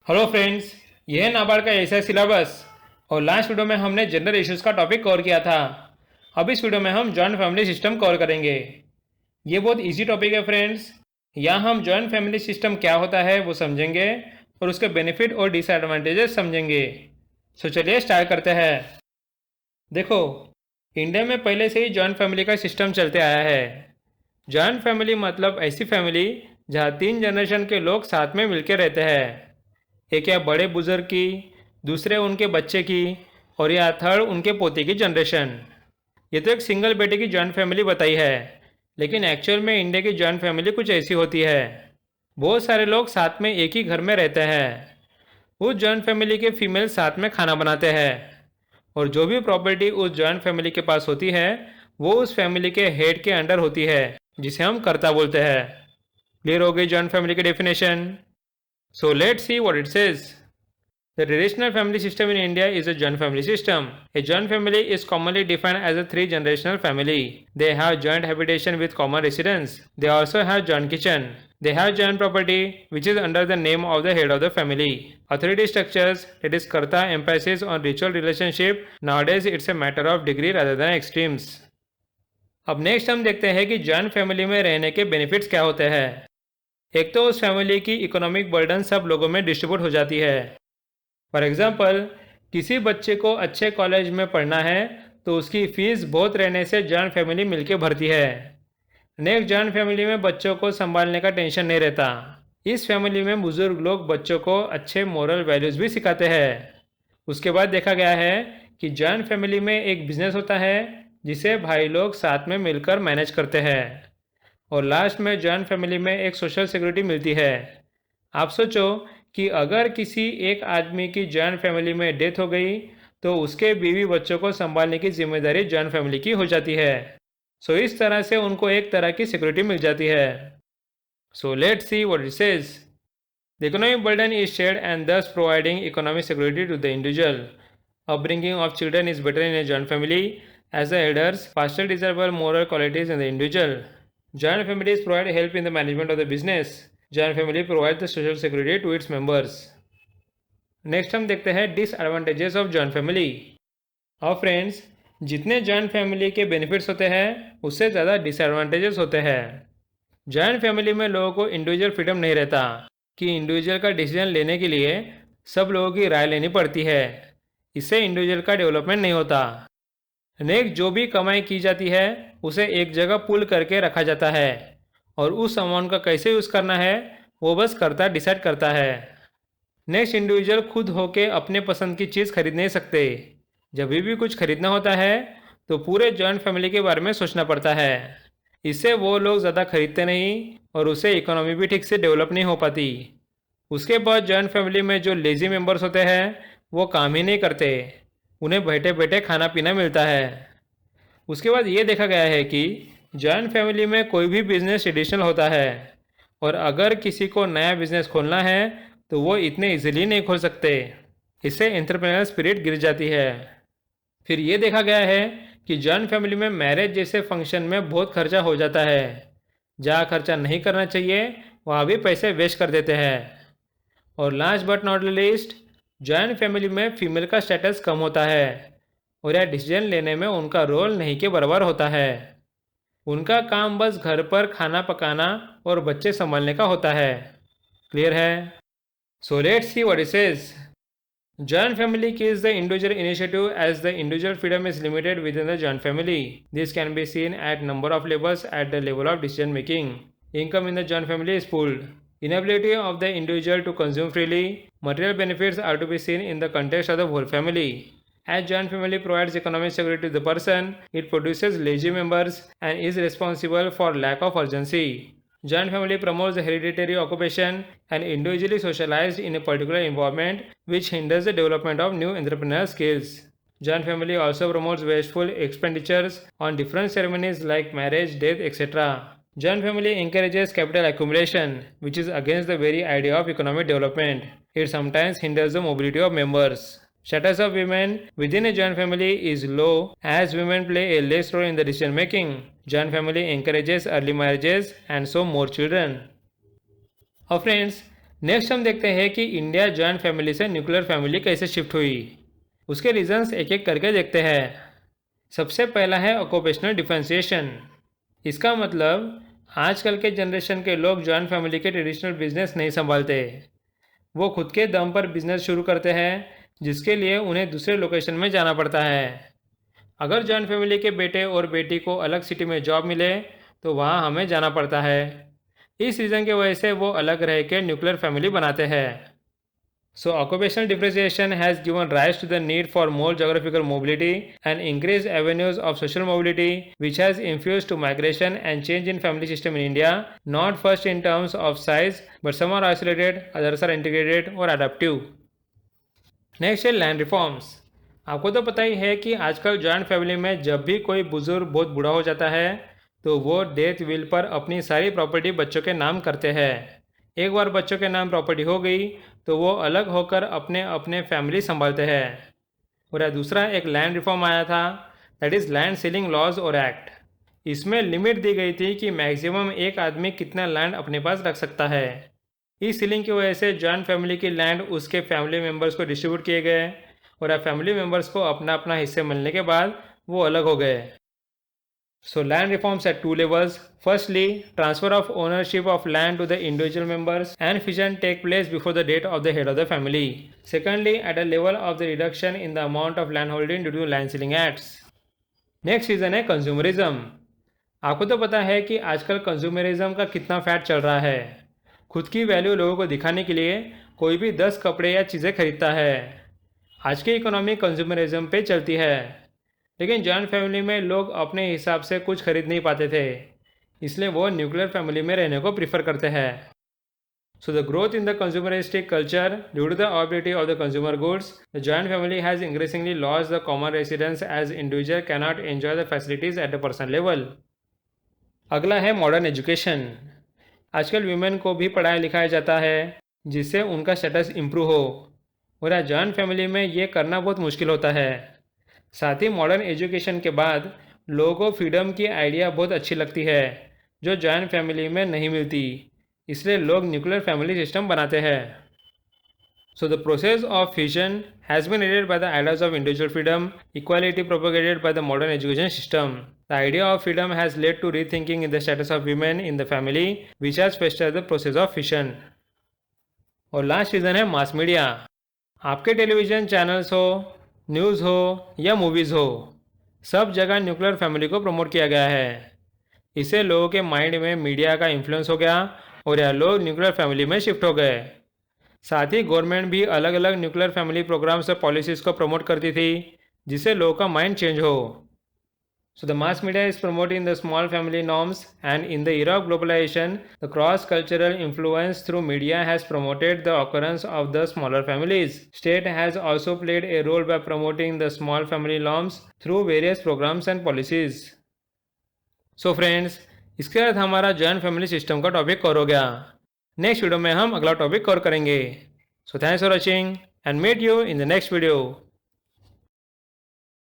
Hello friends, यह है नाबार्ड का ऐसा सिलेबस। और लास्ट वीडियो में हमने जनरल इश्यूज का टॉपिक कवर किया था। अब इस वीडियो में हम जॉइंट फैमिली सिस्टम कवर करेंगे। ये बहुत इजी टॉपिक है फ्रेंड्स। यहाँ हम जॉइंट फैमिली सिस्टम क्या होता है वो समझेंगे और उसके बेनिफिट और डिसएडवांटेजेस समझेंगे। सो चलिए स्टार्ट करते हैं। देखो, इंडिया में पहले से ही जॉइंट फैमिली का सिस्टम चलते आया है। जॉइंट फैमिली मतलब ऐसी फैमिली जहाँ 3 जनरेशन के लोग साथ में मिलकर रहते हैं। एक या बड़े बुजुर्ग की, दूसरे उनके बच्चे की और या थर्ड उनके पोते की जनरेशन। ये तो एक सिंगल बेटे की जॉइंट फैमिली बताई है, लेकिन एक्चुअल में इंडिया की जॉइंट फैमिली कुछ ऐसी होती है। बहुत सारे लोग साथ में एक ही घर में रहते हैं। उस जॉइंट फैमिली के फीमेल साथ में खाना बनाते हैं और जो भी प्रॉपर्टी उस जॉइंट फैमिली के पास होती है वो उस फैमिली के हेड के अंडर होती है, जिसे हम कर्ता बोलते हैं। क्लियर हो गई जॉइंट फैमिली की definition? So let's see what it says. The traditional family system in India is a joint family system. A joint family is commonly defined as a three-generational family. They have joint habitation with common residence. They also have joint kitchen. They have joint property, which is under the name of the head of the family. Authority structures, that is karta, emphasis on ritual relationship. Nowadays, it's a matter of degree rather than extremes. अब next हम देखते हैं कि joint family में रहने के benefits क्या होते हैं। एक तो उस फैमिली की इकोनॉमिक बर्डन सब लोगों में डिस्ट्रीब्यूट हो जाती है। फॉर एग्जांपल, किसी बच्चे को अच्छे कॉलेज में पढ़ना है तो उसकी फीस बहुत रहने से जॉइंट फैमिली मिलके भरती है। नेक्स्ट, जॉइंट फैमिली में बच्चों को संभालने का टेंशन नहीं रहता। इस फैमिली में बुजुर्ग लोग बच्चों को अच्छे मोरल वैल्यूज़ भी सिखाते हैं। उसके बाद देखा गया है कि जॉइंट फैमिली में एक बिजनेस होता है जिसे भाई लोग साथ में मिलकर मैनेज करते हैं। और लास्ट में जॉइंट फैमिली में एक सोशल सिक्योरिटी मिलती है। आप सोचो कि अगर किसी एक आदमी की जॉइंट फैमिली में डेथ हो गई तो उसके बीवी बच्चों को संभालने की जिम्मेदारी जॉइंट फैमिली की हो जाती है। सो इस तरह से उनको एक तरह की सिक्योरिटी मिल जाती है। So let's see what it says. The economic burden is shared and thus providing economic security to the individual. Upbringing of children is better in a joint family as the elders faster desirable moral qualities in the individual. Joint families provide help in the management of the business. Joint family provides the social security to its members. Next हम देखते हैं disadvantages of joint family. और friends, जितने joint family के benefits होते हैं उससे ज़्यादा डिसएडवांटेजेस होते हैं। जॉइंट फैमिली में लोगों को इंडिविजुअल फ्रीडम नहीं रहता कि इंडिविजुअल का डिसीजन लेने के लिए सब लोगों की राय लेनी पड़ती है। इससे इंडिविजुअल का डेवलपमेंट नहीं होता। नेक्स्ट, जो भी कमाई की जाती है उसे एक जगह पुल करके रखा जाता है और उस अमाउंट का कैसे यूज़ करना है वो बस कर्ता डिसाइड करता है। नेक्स्ट, इंडिविजुअल खुद होके अपने पसंद की चीज़ खरीद नहीं सकते। जब भी कुछ खरीदना होता है तो पूरे जॉइंट फैमिली के बारे में सोचना पड़ता है। इससे वो लोग ज़्यादा खरीदते नहीं और उससे इकोनॉमी भी ठीक से डेवलप नहीं हो पाती। उसके बाद जॉइंट फैमिली में जो लेजी मेंबर्स होते हैं वो काम ही नहीं करते, उन्हें बैठे बैठे खाना पीना मिलता है। उसके बाद ये देखा गया है कि जॉइंट फैमिली में कोई भी बिजनेस ट्रेडिशनल होता है और अगर किसी को नया बिजनेस खोलना है तो वो इतने इजीली नहीं खोल सकते। इससे एंटरप्रेन्योर स्पिरिट गिर जाती है। फिर ये देखा गया है कि जॉइंट फैमिली में मैरिज जैसे फंक्शन में बहुत खर्चा हो जाता है। जहाँ खर्चा नहीं करना चाहिए वहाँ भी पैसे वेस्ट कर देते हैं। और last but not least, joint family में फीमेल का स्टेटस कम होता है और यह डिसीजन लेने में उनका रोल नहीं के बराबर होता है। उनका काम बस घर पर खाना पकाना और बच्चे संभालने का होता है। क्लियर है? So let's see what it says. Joint family kills the individual initiative as the individual freedom is limited within the joint family. This can be seen at number of levels at the level of decision making. Income in the joint family is pooled. Inability of the individual to consume freely. Material benefits are to be seen in the context of the whole family. As joint family provides economic security to the person, it produces lazy members and is responsible for lack of urgency. Joint family promotes the hereditary occupation and individually socialized in a particular environment, which hinders the development of new entrepreneurial skills. Joint family also promotes wasteful expenditures on different ceremonies like marriage, death, etc. Joint family encourages capital accumulation, which is against the very idea of economic development. It sometimes hinders the mobility of members. Status of women within a joint family is low as women play a less role in the decision making. Joint family encourages early marriages and so more children. और friends, next हम देखते हैं कि India joint family से nuclear family कैसे shift हुई। उसके reasons एक एक करके देखते हैं। सबसे पहला है ऑक्यूपेशनल डिफरेंशिएशन। इसका मतलब आजकल के जनरेशन के लोग जॉइंट फैमिली के ट्रेडिशनल बिजनेस नहीं संभालते। वो खुद के दम पर बिजनेस शुरू करते हैं, जिसके लिए उन्हें दूसरे लोकेशन में जाना पड़ता है। अगर जॉइंट फैमिली के बेटे और बेटी को अलग सिटी में जॉब मिले तो वहाँ हमें जाना पड़ता है। इस रीज़न की वजह से वो अलग रह के न्यूक्लियर फैमिली बनाते हैं। So occupational differentiation has given rise to the need for more geographical mobility and increased avenues of social mobility, which has infused to migration and change in family system in India, not first in terms of size, but some are isolated, others are integrated or adaptive. Next है land reforms. आपको तो पता ही है कि आजकल joint family में जब भी कोई बुजुर्ग बहुत बूढ़ा हो जाता है तो वो डेथ विल पर अपनी सारी प्रॉपर्टी बच्चों के नाम करते हैं। एक बार बच्चों के नाम प्रॉपर्टी हो गई तो वो अलग होकर अपने अपने फैमिली संभालते हैं। और दूसरा एक लैंड रिफॉर्म आया था, that is land ceiling laws और एक्ट। इसमें लिमिट दी गई थी कि मैक्सिमम एक आदमी कितना लैंड अपने पास रख सकता है। इस सीलिंग की वजह से जॉइंट फैमिली की लैंड उसके फैमिली मेम्बर्स को डिस्ट्रीब्यूट किए गए और फैमिली मेम्बर्स को अपना अपना हिस्से मिलने के बाद वो अलग हो गए। So land reforms at two levels. Firstly, transfer of ownership of land to the individual members and fission take place before the death of the head of the family. Secondly, at a level of the reduction in the amount of land holding due to land ceiling acts. Next reason है consumerism. आपको तो पता है कि आजकल consumerism का कितना fat चल रहा है। खुद की वैल्यू लोगों को दिखाने के लिए कोई भी 10 कपड़े या चीज़ें खरीदता है। आज की इकोनॉमी कंज्यूमरिज्म पे चलती है, लेकिन जॉइंट फैमिली में लोग अपने हिसाब से कुछ खरीद नहीं पाते थे, इसलिए वो न्यूक्लियर फैमिली में रहने को प्रीफर करते हैं। So the growth in the consumeristic culture due to the availability of the consumer goods, the joint family has increasingly lost the common residence as individual cannot enjoy the facilities at the personal level. अगला है modern education. आजकल women को भी पढ़ाया लिखाया जाता है जिससे उनका स्टेटस इम्प्रूव हो, और जॉइंट फैमिली में ये करना बहुत मुश्किल होता है। साथ ही मॉडर्न एजुकेशन के बाद लोगों को फ्रीडम की आइडिया बहुत अच्छी लगती है जो जॉइंट फैमिली में नहीं मिलती, इसलिए लोग न्यूक्लियर फैमिली सिस्टम बनाते हैं। So the process of fusion has been aided by the ideas of individual freedom, equality propagated by the modern education system. The idea of freedom has led to rethinking in the status of women in the family which has fastened the process of fusion. और last reason है mass media. आपके television channels हो, news हो या movies हो, सब जगह nuclear family को प्रमोट किया गया है। इससे लोगों के माइंड में मीडिया का इन्फ्लुएंस हो गया और यह लोग न्यूक्लियर फैमिली में शिफ्ट हो गए। साथ ही गवर्नमेंट भी अलग अलग न्यूक्लियर फैमिली प्रोग्राम्स और पॉलिसीज़ को प्रमोट करती थी जिससे लोगों का माइंड चेंज हो। So the mass media is promoting the small family norms, and in the era of globalization, the cross-cultural influence through media has promoted the occurrence of the smaller families. State has also played a role by promoting the small family norms through various programs and policies. So friends, इसके बाद हमारा joint family system का topic cover हो गया। Next video में हम अगला topic cover करेंगे। So thanks for watching and meet you in the next video.